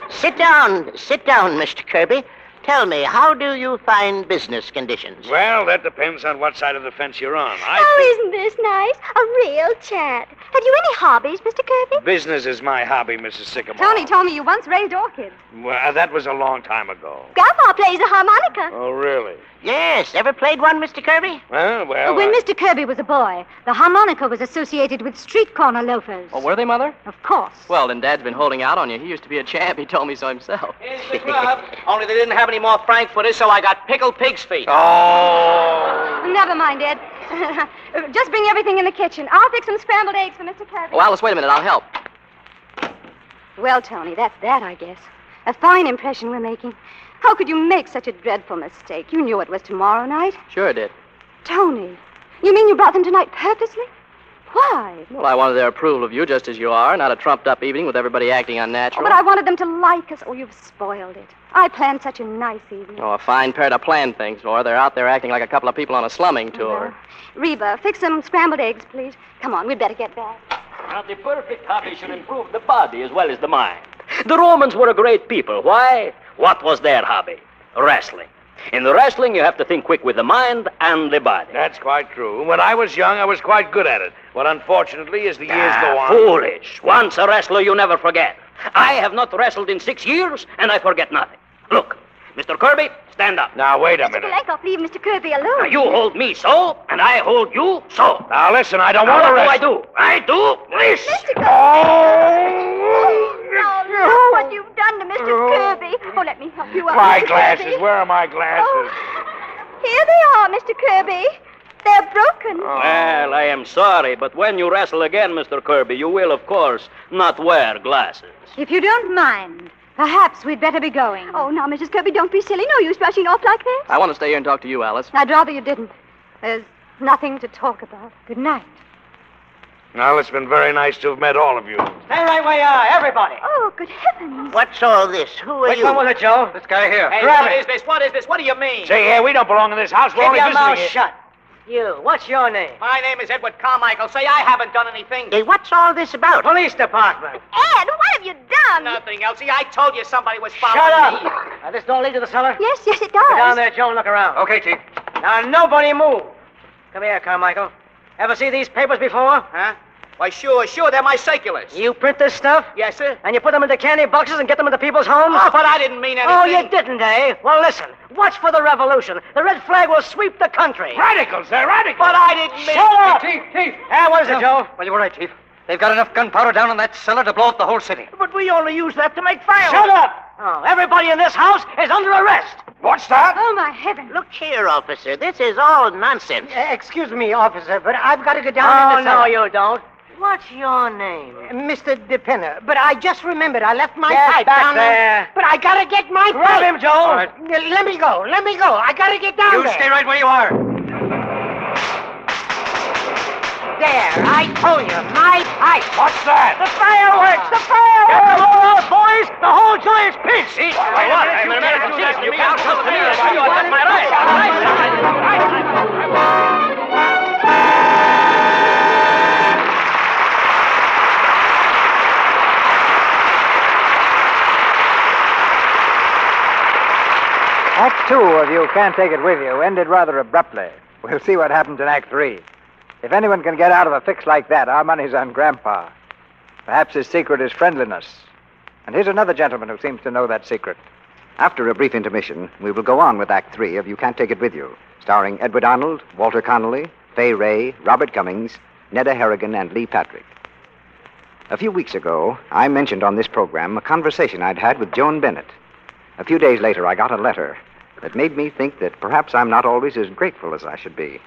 sit down, Mr. Kirby. Tell me, how do you find business conditions? Well, that depends on what side of the fence you're on. Isn't this nice? A real chat. Have you any hobbies, Mr. Kirby? Business is my hobby, Mrs. Sycamore. Tony told me you once raised orchids. Well, that was a long time ago. Grandpa plays a harmonica. Oh, really? Yes. Ever played one, Mr. Kirby? Well... When Mr. Kirby was a boy, the harmonica was associated with street corner loafers. Oh, were they, Mother? Of course. Well, then Dad's been holding out on you. He used to be a champ. He told me so himself. Here's the grub. Only they didn't have any more frankfurters, so I got pickled pig's feet. Oh. Never mind, Ed. Just bring everything in the kitchen. I'll fix some scrambled eggs for Mr. Kirby. Oh, Alice, wait a minute. I'll help. Well, Tony, that's that, I guess. A fine impression we're making. How could you make such a dreadful mistake? You knew it was tomorrow night. Sure did. Tony, you mean you brought them tonight purposely? Why? Well, I wanted their approval of you just as you are, not a trumped-up evening with everybody acting unnatural. Oh, but I wanted them to like us. Oh, you've spoiled it. I planned such a nice evening. Oh, a fine pair to plan things for. They're out there acting like a couple of people on a slumming tour. Reba, fix some scrambled eggs, please. Come on, we'd better get back. Now, the perfect hobby should improve the body as well as the mind. The Romans were a great people. Why? What was their hobby? Wrestling. In the wrestling, you have to think quick with the mind and the body. That's quite true. When I was young, I was quite good at it. But unfortunately, as the years go on... Foolish. Once a wrestler, you never forget. I have not wrestled in 6 years, and I forget nothing. Look, Mr. Kirby, stand up. Now, wait a Mr. minute. Blankoff, leave Mr. Kirby alone. Now, you hold me so, and I hold you so. Now, listen, I don't want to wrestle. I do. Listen. Mr. Kirby. Oh, look what you've done to Mr. Kirby. Oh, let me help you out. My Mr. glasses. Kirby. Where are my glasses? Oh, here they are, Mr. Kirby. They're broken. Well, I am sorry, but when you wrestle again, Mr. Kirby, you will, of course, not wear glasses. If you don't mind, perhaps we'd better be going. Oh, now, Mrs. Kirby, don't be silly. No use rushing off like this. I want to stay here and talk to you, Alice. I'd rather you didn't. There's nothing to talk about. Good night. Well, it's been very nice to have met all of you. Stay right where you are, everybody. Oh, good heavens. What's all this? Who are Which you? one was it, Joe? This guy here. Hey, Grab what it. is this? What is this? What do you mean? Say, here, we don't belong in this house. We're Keep only your visiting mouth here. shut. You, what's your name? My name is Edward Carmichael. Say, I haven't done anything. Hey, what's all this about? Police department. Ed, what have you done? Nothing, Elsie. I told you somebody was following Shut me. up. Now, this door lead to the cellar? Yes, yes, it does. Go down there, Joe, and look around. Okay, Chief. Now, nobody move. Come here, Carmichael. Ever see these papers before? Huh? Why, sure. They're my circulars. You print this stuff? Yes, sir. And you put them into candy boxes and get them into people's homes? Oh, but I didn't mean anything. Oh, you didn't, eh? Well, listen. Watch for the revolution. The red flag will sweep the country. Radicals, they're radicals. But I didn't mean... Shut up! Chief. What is it, Joe? Well, you were right, Chief. They've got enough gunpowder down in that cellar to blow up the whole city. But we only use that to make fireworks. Shut up! Oh, everybody in this house is under arrest. What's that? Oh, my heavens. Look here, officer. This is all nonsense. Excuse me, officer, but I've got to go down Oh, in the no, cellar. you don't. What's your name? Mr. DePinner. But I just remembered I left my Get pipe back down there. But I got to get my Grab pipe. him, Joe. All right. Let me go. I got to get down You there. stay right where you are. There, I told you, my pipe. What's that? The fireworks! The fireworks! Get the blow out, boys! The whole joint's pinched! See? Wait a minute. You can't come to me. I got my right. Act 2 of You Can't Take It With You ended rather abruptly. We'll see what happens in Act 3. If anyone can get out of a fix like that, our money's on Grandpa. Perhaps his secret is friendliness. And here's another gentleman who seems to know that secret. After a brief intermission, we will go on with Act 3 of You Can't Take It With You, starring Edward Arnold, Walter Connolly, Fay Ray, Robert Cummings, Neda Harrigan, and Lee Patrick. A few weeks ago, I mentioned on this program a conversation I'd had with Joan Bennett. A few days later, I got a letter that made me think that perhaps I'm not always as grateful as I should be.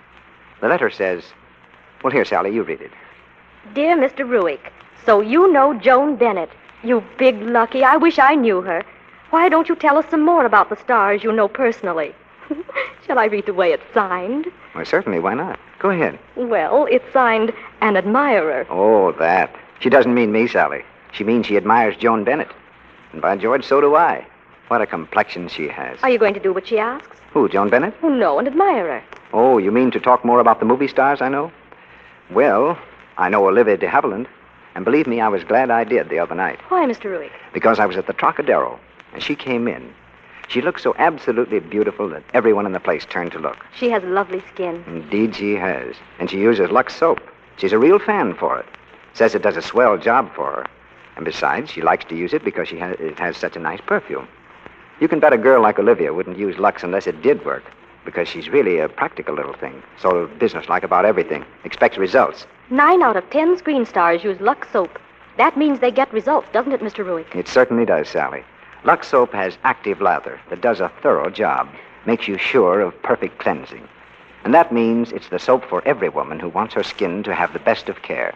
The letter says, well, here, Sally, you read it. Dear Mr. Ruick, so you know Joan Bennett. You big lucky. I wish I knew her. Why don't you tell us some more about the stars you know personally? Shall I read the way it's signed? Well, certainly, why not? Go ahead. Well, it's signed An Admirer. Oh, that. She doesn't mean me, Sally. She means she admires Joan Bennett. And by George, so do I. What a complexion she has. Are you going to do what she asks? Who, Joan Bennett? Oh, no, an admirer. Oh, you mean to talk more about the movie stars I know? Well, I know Olivia de Havilland. And believe me, I was glad I did the other night. Why, Mr. Ruick? Because I was at the Trocadero, and she came in. She looked so absolutely beautiful that everyone in the place turned to look. She has lovely skin. Indeed she has. And she uses Lux soap. She's a real fan for it. Says it does a swell job for her. And besides, she likes to use it because it has such a nice perfume. You can bet a girl like Olivia wouldn't use Lux unless it did work, because she's really a practical little thing, sort of businesslike about everything, expects results. 9 out of 10 screen stars use Lux soap. That means they get results, doesn't it, Mr. Ruick? It certainly does, Sally. Lux soap has active lather that does a thorough job, makes you sure of perfect cleansing. And that means it's the soap for every woman who wants her skin to have the best of care.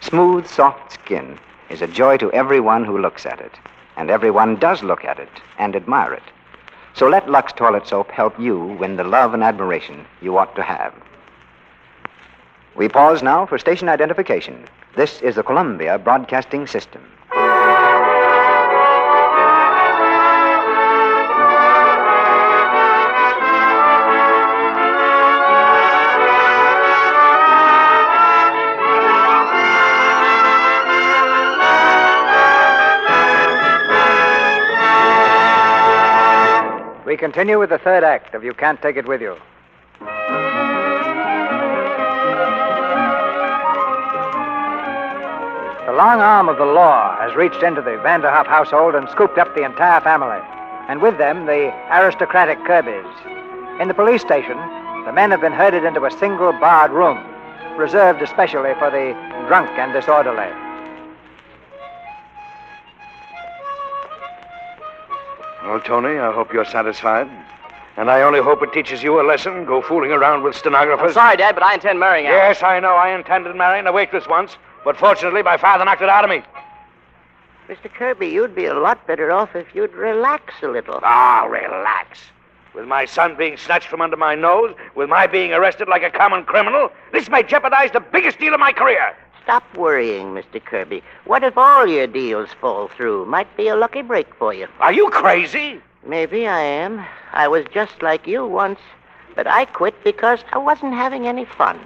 Smooth, soft skin is a joy to everyone who looks at it. And everyone does look at it and admire it. So let Lux toilet soap help you win the love and admiration you ought to have. We pause now for station identification. This is the Columbia Broadcasting System. We continue with the third act of You Can't Take It With You. The long arm of the law has reached into the Vanderhoff household and scooped up the entire family, and with them the aristocratic Kirbys. In the police station, the men have been herded into a single barred room, reserved especially for the drunk and disorderly. Well, Tony, I hope you're satisfied. And I only hope it teaches you a lesson. Go fooling around with stenographers. I'm sorry, Dad, but I intend marrying Alice. Yes, I know. I intended marrying a waitress once. But fortunately, my father knocked it out of me. Mr. Kirby, you'd be a lot better off if you'd relax a little. Ah, relax. With my son being snatched from under my nose, with my being arrested like a common criminal, this may jeopardize the biggest deal of my career. Stop worrying, Mr. Kirby. What if all your deals fall through? Might be a lucky break for you. Are you crazy? Maybe I am. I was just like you once, but I quit because I wasn't having any fun.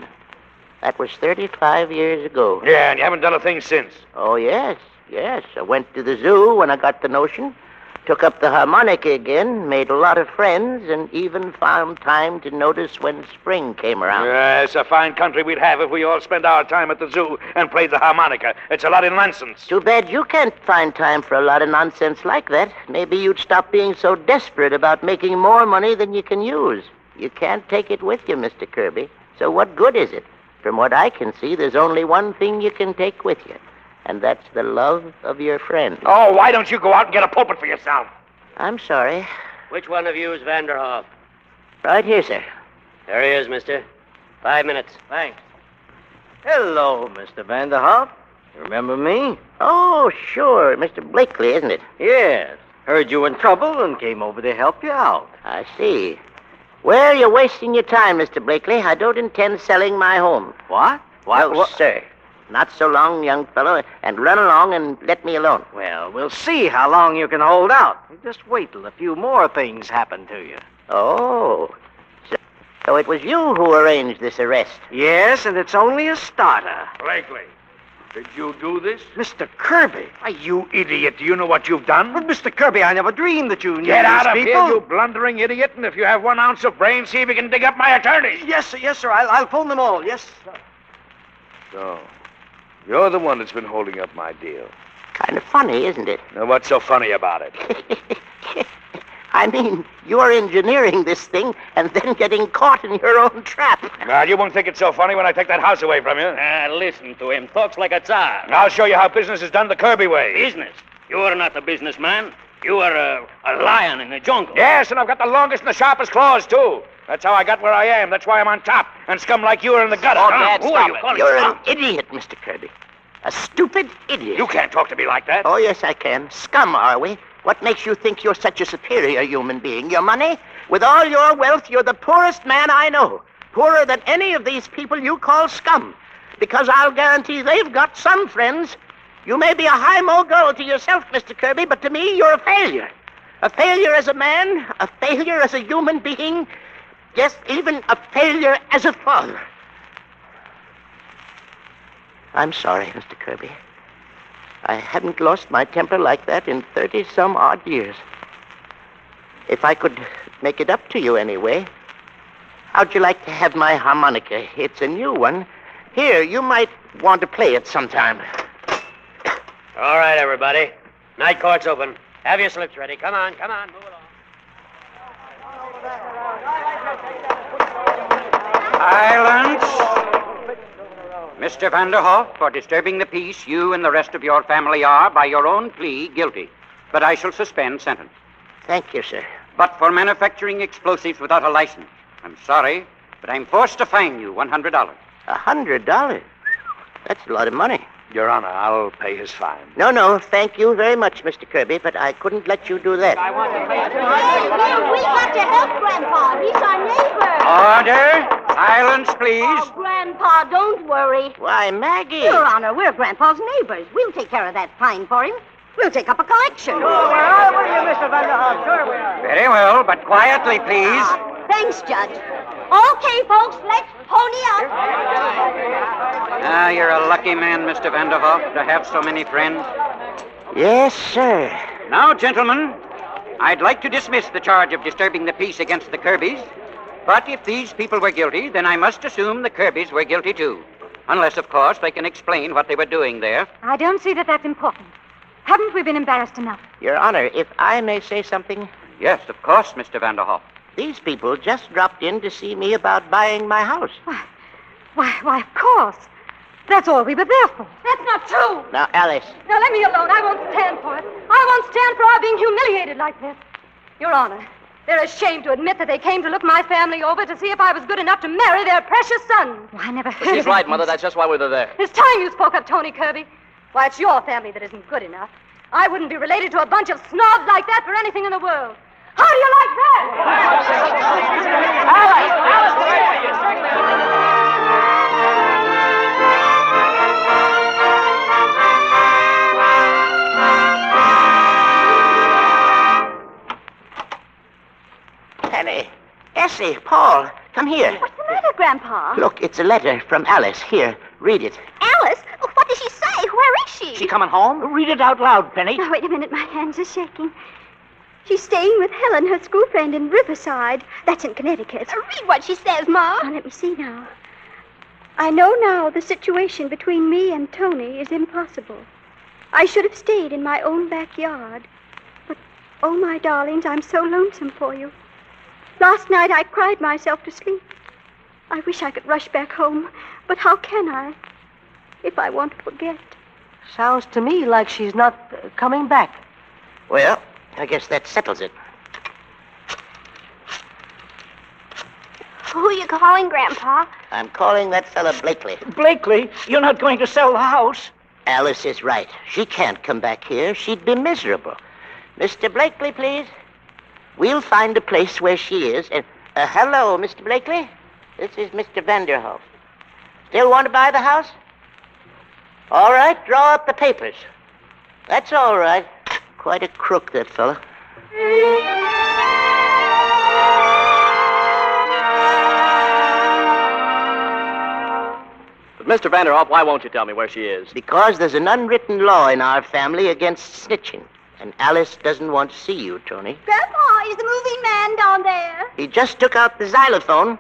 That was 35 years ago. Yeah, and you haven't done a thing since. Oh, yes. I went to the zoo when I got the notion, took up the harmonica again, made a lot of friends, and even found time to notice when spring came around. Yes, a fine country we'd have if we all spent our time at the zoo and played the harmonica. It's a lot of nonsense. Too bad you can't find time for a lot of nonsense like that. Maybe you'd stop being so desperate about making more money than you can use. You can't take it with you, Mr. Kirby. So what good is it? From what I can see, there's only one thing you can take with you, and that's the love of your friend. Oh, why don't you go out and get a pulpit for yourself? I'm sorry. Which one of you is Vanderhoff? Right here, sir. There he is, mister. 5 minutes. Thanks. Hello, Mr. Vanderhoff. You remember me? Oh, sure. Mr. Blakely, isn't it? Yes. Heard you were in trouble and came over to help you out. I see. Well, you're wasting your time, Mr. Blakely. I don't intend selling my home. What? No, sir. Not so long, young fellow, and run along and let me alone. Well, we'll see how long you can hold out. You just wait till a few more things happen to you. Oh. So it was you who arranged this arrest? Yes, and it's only a starter. Blakely, did you do this? Mr. Kirby. Why, you idiot. Do you know what you've done? But, Mr. Kirby, I never dreamed that you knew Get out of these here, people. you blundering idiot, and if you have 1 ounce of brains, see if you can dig up my attorneys. Yes, sir. I'll phone them all. Yes, sir. So, you're the one that's been holding up my deal. Kind of funny, isn't it? Now, what's so funny about it? I mean, you're engineering this thing and then getting caught in your own trap. Well, you won't think it's so funny when I take that house away from you. Listen to him. Talks like a tsar. I'll show you how business is done the Kirby way. Business? You are not a businessman. You are a lion in the jungle. Yes, and I've got the longest and the sharpest claws, too. That's how I got where I am. That's why I'm on top. And scum like you are in the gutter. Oh, Dad, Who stop are you? it. You're an idiot, Mr. Kirby. A stupid idiot. You can't talk to me like that. Oh, yes, I can. Scum, are we? What makes you think you're such a superior human being? Your money? With all your wealth, you're the poorest man I know. Poorer than any of these people you call scum. Because I'll guarantee they've got some friends. You may be a high mogul to yourself, Mr. Kirby, but to me, you're a failure. A failure as a man, a failure as a human being, yes, even a failure as a father. I'm sorry, Mr. Kirby. I haven't lost my temper like that in 30-some-odd years. If I could make it up to you anyway, how'd you like to have my harmonica? It's a new one. Here, you might want to play it sometime. All right, everybody. Night court's open. Have your slips ready. Come on, move along. Silence! Mr. Vanderhoff, for disturbing the peace, you and the rest of your family are, by your own plea, guilty. But I shall suspend sentence. Thank you, sir. But for manufacturing explosives without a license. I'm sorry, but I'm forced to fine you $100. $100? That's a lot of money. Your Honor, I'll pay his fine. No, thank you very much, Mr. Kirby, but I couldn't let you do that. Hey, we got to help Grandpa. He's our neighbor. Order! Silence, please. Oh, Grandpa, don't worry. Why, Maggie. Your Honor, we're Grandpa's neighbors. We'll take care of that fine for him. We'll take up a collection. What are you, Mr. Vanderhoff? Sure we are. Very well, but quietly, please. Thanks, Judge. Okay, folks, let's pony up. You're a lucky man, Mr. Vanderhoff, to have so many friends. Yes, sir. Now, gentlemen, I'd like to dismiss the charge of disturbing the peace against the Kirbys. But if these people were guilty, then I must assume the Kirbys were guilty, too. Unless, of course, they can explain what they were doing there. I don't see that that's important. Haven't we been embarrassed enough? Your Honor, if I may say something. Yes, of course, Mr. Vanderhoff. These people just dropped in to see me about buying my house. Why, of course. That's all we were there for. That's not true. Now, Alice. Now, let me alone. I won't stand for it. I won't stand for our being humiliated like this. Your Honor, they're ashamed to admit that they came to look my family over to see if I was good enough to marry their precious son. Well, I never heard She's right, Mother. That's just why we were there. It's time you spoke up, Tony Kirby. Why, it's your family that isn't good enough. I wouldn't be related to a bunch of snobs like that for anything in the world. How do you like that? Penny, Essie, Paul, come here. What's the matter, Grandpa? Look, it's a letter from Alice. Here, read it. Alice? Oh, what does she say? Where is she? She coming home? Read it out loud, Penny. Now, wait a minute. My hands are shaking. She's staying with Helen, her school friend, in Riverside. That's in Connecticut. Read what she says, Ma. Now, let me see now. I know now the situation between me and Tony is impossible. I should have stayed in my own backyard. But, oh, my darlings, I'm so lonesome for you. Last night I cried myself to sleep. I wish I could rush back home, but how can I if I want to forget? Sounds to me like she's not coming back. Well, I guess that settles it. Who are you calling, Grandpa? I'm calling that fella Blakely. Blakely, you're not going to sell the house. Alice is right. She can't come back here. She'd be miserable. Mr. Blakely, please. We'll find a place where she is. Hello, Mr. Blakely. This is Mr. Vanderhoff. Still want to buy the house? All right, draw up the papers. That's all right. Quite a crook, that fella. But Mr. Vanderhoff, why won't you tell me where she is? Because there's an unwritten law in our family against snitching. And Alice doesn't want to see you, Tony. Grandpa, is the moving man down there? He just took out the xylophone.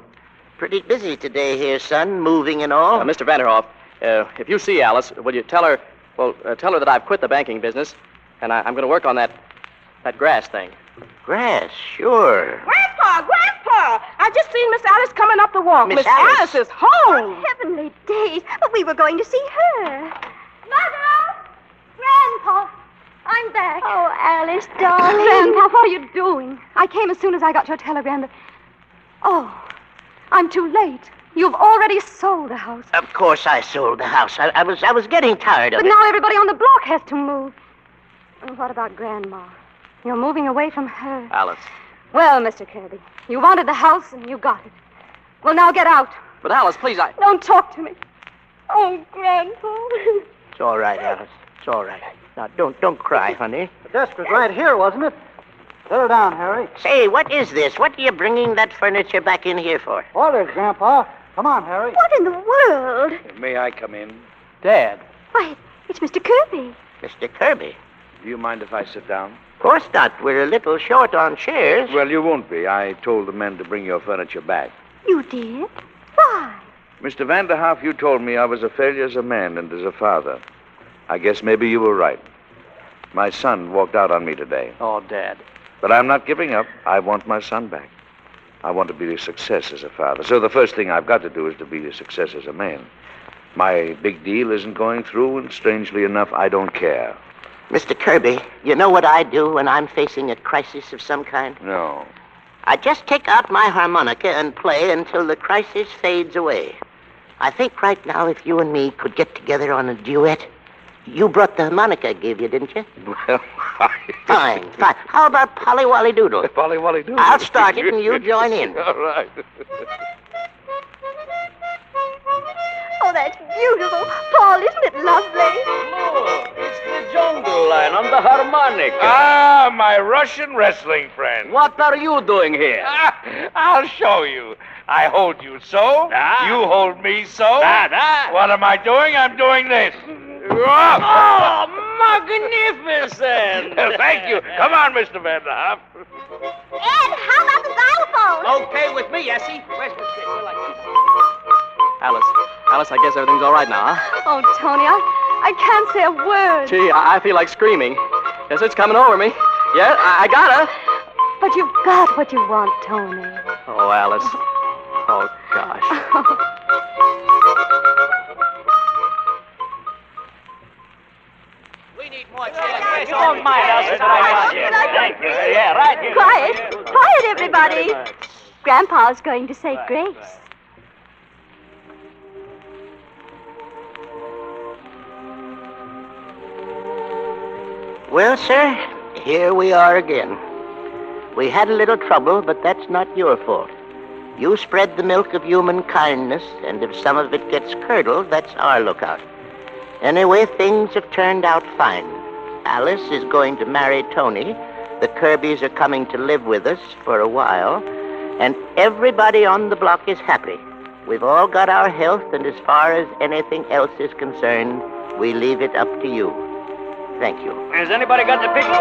Pretty busy today here, son, moving and all. Mr. Vanderhoff, if you see Alice, will you tell her, tell her that I've quit the banking business, and I'm going to work on that grass thing. Grass, sure. Grandpa! I just seen Miss Alice coming up the walk. Miss Alice is home. Oh, heavenly days. But we were going to see her. Mother! Grandpa! I'm back. Oh, Alice, darling. Grandpa, what are you doing? I came as soon as I got your telegram that... Oh, I'm too late. You've already sold the house. Of course I sold the house. I was getting tired of it. But now everybody on the block has to move. And what about Grandma? You're moving away from her. Alice. Well, Mr. Kirby, you wanted the house and you got it. Well, now get out. But Alice, please, Don't talk to me. Oh, Grandpa. It's all right, Alice. It's all right. Now, don't cry, honey. The desk was right here, wasn't it? Set her down, Harry. Say, what is this? What are you bringing that furniture back in here for? Orders, Grandpa. Come on, Harry. What in the world? May I come in? Dad. Why, it's Mr. Kirby. Mr. Kirby. Do you mind if I sit down? Of course not. We're a little short on chairs. Well, you won't be. I told the men to bring your furniture back. You did? Why? Mr. Vanderhoff, you told me I was a failure as a man and as a father. I guess maybe you were right. My son walked out on me today. Oh, Dad. But I'm not giving up. I want my son back. I want to be a success as a father. So the first thing I've got to do is to be a success as a man. My big deal isn't going through, and strangely enough, I don't care. Mr. Kirby, you know what I do when I'm facing a crisis of some kind? No. I just take out my harmonica and play until the crisis fades away. I think right now if you and me could get together on a duet. You brought the harmonica I gave you, didn't you? Well, Fine. How about Polly Wolly Doodle? Polly Wolly Doodle. I'll start it and you join in. All right. that's beautiful. Paul, isn't it lovely? Look, it's the jungle line on the harmonica. Ah, my Russian wrestling friend. What are you doing here? I'll show you. I hold you so. You hold me so. What am I doing? I'm doing this. Oh, magnificent! Thank you. Come on, Mr. Vanderhoff. Ed, how about the xylophone? Okay with me, Essie. Where's the kid? Alice, I guess everything's all right now, huh? Oh, Tony, I can't say a word. Gee, I feel like screaming. Yes, it's coming over me. Yeah, I got her. But you've got what you want, Tony. Oh, Alice. Oh, gosh. We need more chairs. You won't mind us. Thank you. Yeah, right here. Quiet, everybody. Grandpa's going to say grace. Well, sir, here we are again. We had a little trouble, but that's not your fault. You spread the milk of human kindness, and if some of it gets curdled, that's our lookout. Anyway, things have turned out fine. Alice is going to marry Tony. The Kirbys are coming to live with us for a while. And everybody on the block is happy. We've all got our health, and as far as anything else is concerned, we leave it up to you. Thank you. Has anybody got the picture?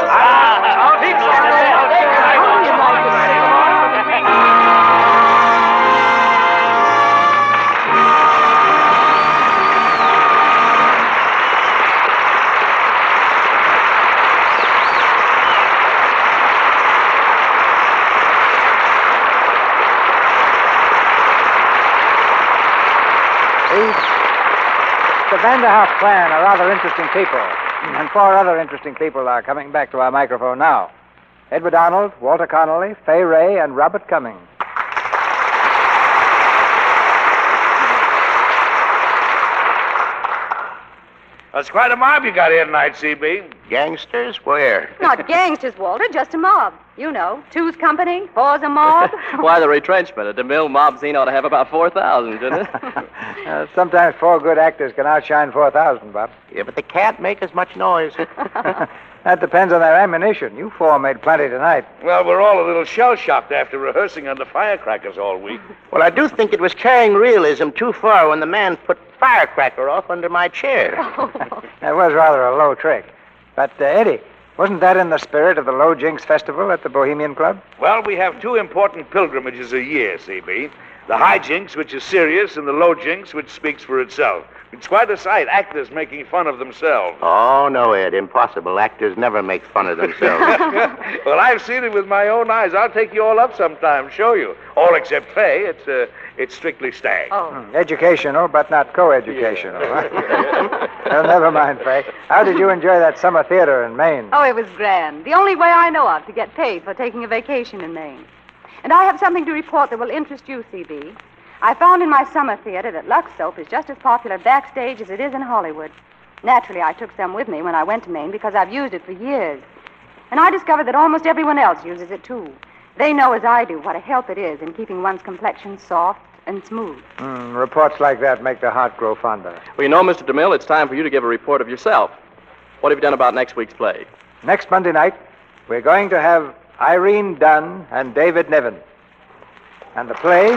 The Vanderhoff clan are rather interesting people, and 4 other interesting people are coming back to our microphone now. Edward Arnold, Walter Connolly, Fay Ray, and Robert Cummings. That's quite a mob you got here tonight, CB. Gangsters? Where? Not gangsters, Walter, just a mob. You know, 2's company, 4's a mob. Why, the retrenchment. A DeMille mob scene ought to have about 4,000, shouldn't it? Sometimes 4 good actors can outshine 4,000, Bob. Yeah, but they can't make as much noise. That depends on their ammunition. You 4 made plenty tonight. Well, we're all a little shell-shocked after rehearsing under firecrackers all week. Well, I do think it was carrying realism too far when the man put firecracker off under my chair. That was rather a low trick. But, Eddie, wasn't that in the spirit of the Low Jinks Festival at the Bohemian Club? Well, we have 2 important pilgrimages a year, CB. The High Jinks, which is serious, and the Low Jinks, which speaks for itself. It's quite a sight, actors making fun of themselves. Oh, no, Ed, impossible. Actors never make fun of themselves. Well, I've seen it with my own eyes. I'll take you all up sometime, show you. All except Fay. It's strictly stag. Oh. Educational, but not co-educational. Yeah. Well, never mind, Fay. How did you enjoy that summer theater in Maine? Oh, it was grand. The only way I know of to get paid for taking a vacation in Maine. And I have something to report that will interest you, CB. I found in my summer theater that Lux soap is just as popular backstage as it is in Hollywood. Naturally, I took some with me when I went to Maine because I've used it for years. And I discovered that almost everyone else uses it, too. They know, as I do, what a help it is in keeping one's complexion soft and smooth. Reports like that make the heart grow fonder. Well, you know, Mr. DeMille, it's time for you to give a report of yourself. What have you done about next week's play? Next Monday night, we're going to have Irene Dunn and David Niven. And the play...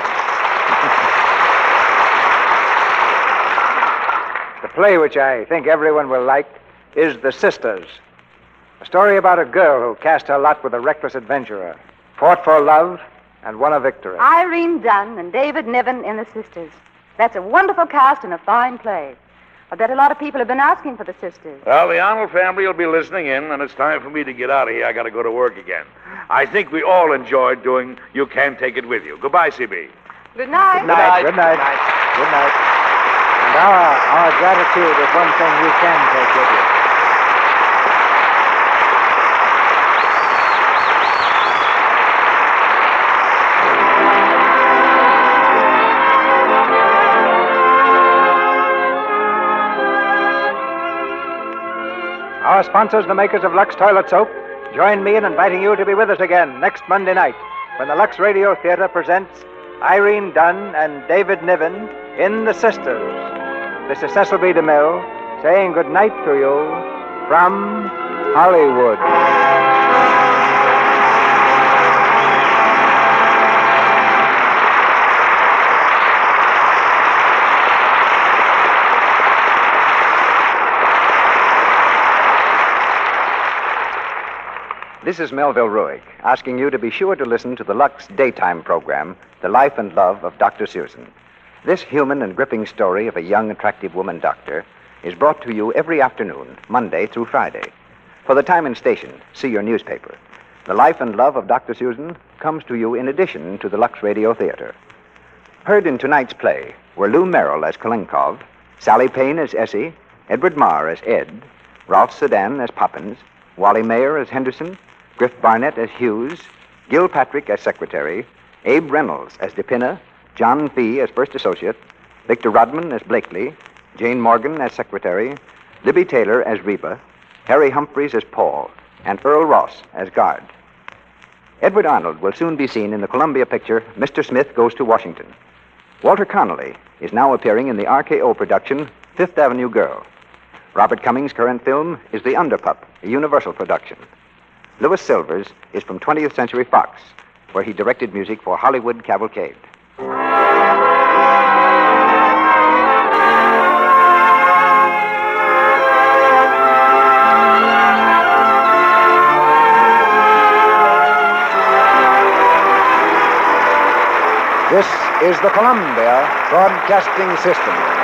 The play, which I think everyone will like, is The Sisters. A story about a girl who cast her lot with a reckless adventurer, fought for love, and won a victory. Irene Dunn and David Niven in The Sisters. That's a wonderful cast and a fine play. I bet a lot of people have been asking for The Sisters. Well, the Arnold family will be listening in, and it's time for me to get out of here. I got to go to work again. I think we all enjoyed doing You Can Take It With You. Goodbye, CB. Good night. Good night. Good night. Good night. And our gratitude is one thing you can take with you. Our sponsors, the makers of Lux Toilet Soap, join me in inviting you to be with us again next Monday night when the Lux Radio Theater presents Irene Dunn and David Niven in The Sisters. this is Cecil B. DeMille saying good night to you from Hollywood. This is Melville Ruick, asking you to be sure to listen to the Lux daytime program, The Life and Love of Dr. Susan. This human and gripping story of a young, attractive woman doctor is brought to you every afternoon, Monday through Friday. For the time and station, see your newspaper. The Life and Love of Dr. Susan comes to you in addition to the Lux Radio Theater. Heard in tonight's play were Lou Merrill as Kalinkov, Sally Payne as Essie, Edward Marr as Ed, Ralph Sedan as Poppins, Wally Mayer as Henderson, Griff Barnett as Hughes, Gil Patrick as Secretary, Abe Reynolds as DePinna, John Fee as First Associate, Victor Rodman as Blakely, Jane Morgan as Secretary, Libby Taylor as Reba, Harry Humphreys as Paul, and Earl Ross as Guard. Edward Arnold will soon be seen in the Columbia picture Mr. Smith Goes to Washington. Walter Connolly is now appearing in the RKO production Fifth Avenue Girl. Robert Cummings' current film is The Underpup, a Universal production. Louis Silvers is from 20th Century Fox, where he directed music for Hollywood Cavalcade. This is the Columbia Broadcasting System.